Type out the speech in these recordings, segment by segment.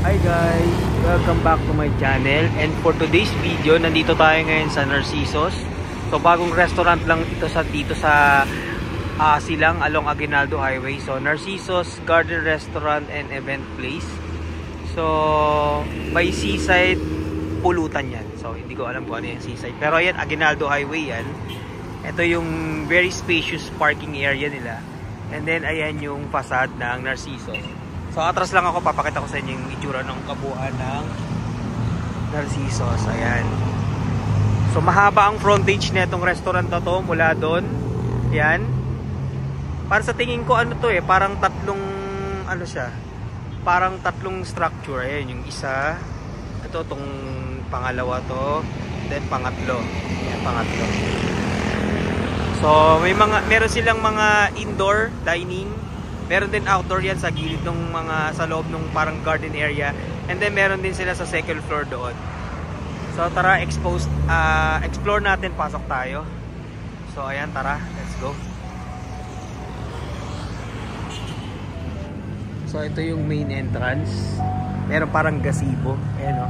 Hi guys! Welcome back to my channel, and for today's video, nandito tayo ngayon sa Narcisos. So bagong restaurant lang ito dito sa Silang along Aguinaldo Highway. So Narcisos Garden Restaurant and Event Place. So may seaside pulutan yan. So hindi ko alam kung ano yung seaside, pero yan Aguinaldo Highway yan. Ito yung very spacious parking area nila. And then ayan yung facade ng Narcisos. So atras lang ako, papakita ko sa inyo yung itsura ng kabuuan ng Narcisos. Ayan. So mahaba ang frontage na itong restaurant na to mula doon. Ayan. Para sa tingin ko ano to parang tatlong ano siya. Parang tatlong structure. Ayan yung isa. Ito tong pangalawa to. Then pangatlo. Ayan pangatlo. So meron silang mga indoor dining. Meron din outdoor yan sa gilid ng mga sa loob ng parang garden area. And then meron din sila sa second floor doon. So tara, explore natin, pasok tayo. So ayan, tara, let's go. So ito yung main entrance. Meron parang gazebo. Ayan o.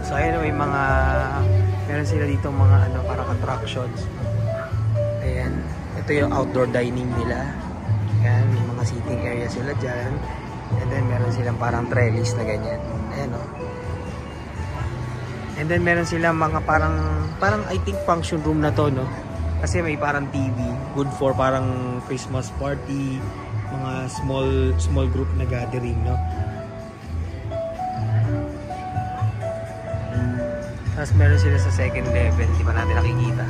So ayan, meron sila dito mga parang attractions. Ayan. Ito yung outdoor dining nila. Ayan, may mga seating area sila dyan. And then meron silang parang trellis na ganyan. Ayan o. And then meron silang mga parang I think function room na to, no? Kasi may parang TV. Good for parang Christmas party. Mga small group na gathering, no? Tapos meron sila sa second level, hindi pa natin nakikita.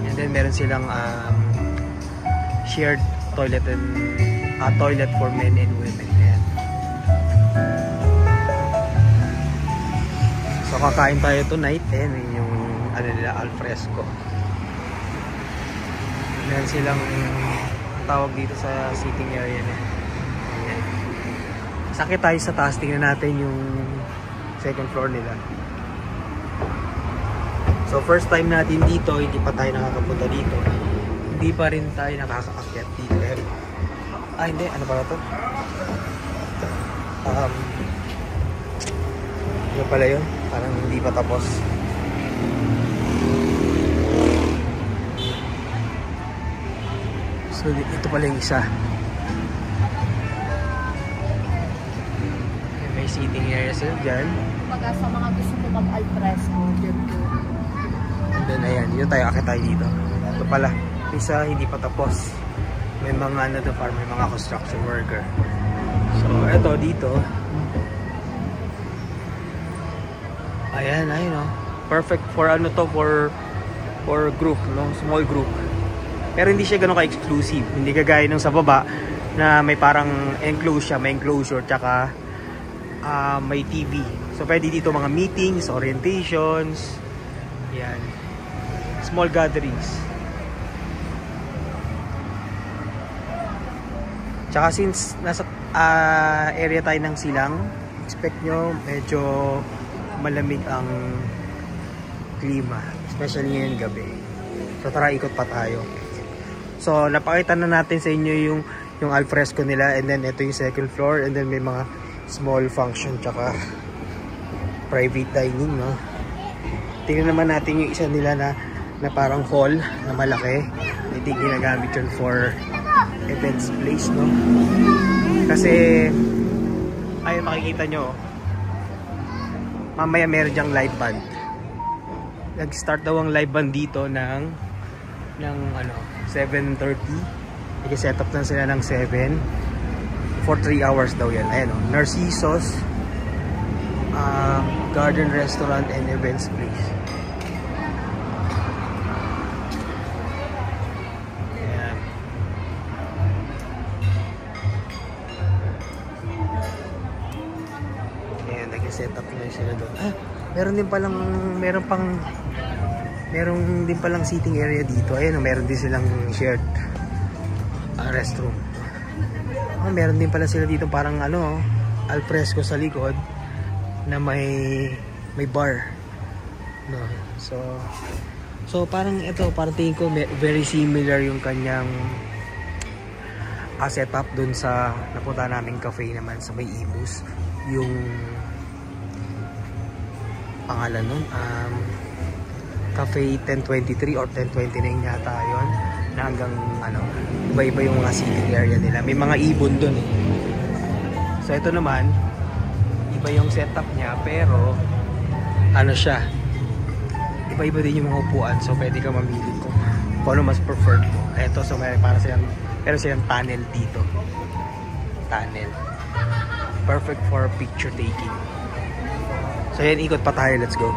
And then meron silang shared toilet toilet for men and women. Ayan. So kakain tayo tonight. Ayan yung nila, alfresco. Meron silang tawag dito sa sitting area na. Ayan. Sakit tayo sa taas, tingnan natin yung second floor nila. So first time natin dito, hindi pa tayo nakakapunta dito. Hindi pa rin tayo nakakaakyat dito. Hindi, ano pala to? Ano pala yun? Parang hindi pa tapos. So ito pala yung isa. May seating area sila dyan. Kumbaga sa mga gusto ko mag-alfresco, dyan po. And then ayan, dito tayo, akit tayo dito. Ito pala, isa hindi pa tapos. May mga may mga construction worker. So ito dito. Ayan, perfect for for group, no? Small group. Pero hindi siya gano'n ka-exclusive. Hindi kagaya nung sa baba na may parang may enclosure, tsaka may TV. So pwede dito mga meetings, orientations. Yan. Small gatherings. Tsaka since nasa area tayo ng Silang, expect nyo medyo malamig ang klima, especially ngayon gabi. So tara, ikot pa tayo. So napakita na natin sa inyo yung alfresco nila, and then ito yung second floor, and then may mga small function tsaka private dining, no? Tingnan naman natin yung isa nila na parang hall na malaki. I think ginagamit yun for events place, no? Kasi ayun, makikita nyo mamaya meron dyang live band. Nag-start daw ang live band dito ng 7:30. Nag-set up na sila ng 7 for 3 hours daw yan. Ayan o, Narcisos Garden Restaurant and Events Place. Ayan. Ayan, nag-set up na sila doon. Meron din palang seating area dito. Ayan, meron din silang shared restroom. Meron din pala sila dito parang alfresco sa likod na may bar, no? So So parang ito, parang tingin ko very similar yung kanyang setup dun sa napunta naming cafe naman sa may Imus. Yung pangalan nun, Cafe 1023 or 1029 yata yun. Na hanggang iba-iba yung mga sitting area nila. May mga ibon dun eh. So ito naman, iba yung setup niya, pero siya, iba-iba din yung mga upuan. So pwede ka mamili kung ano mas preferred mo. Ito, so may para meron silang tunnel dito. Tunnel. Perfect for picture taking. So yan, ikot pa tayo. Let's go.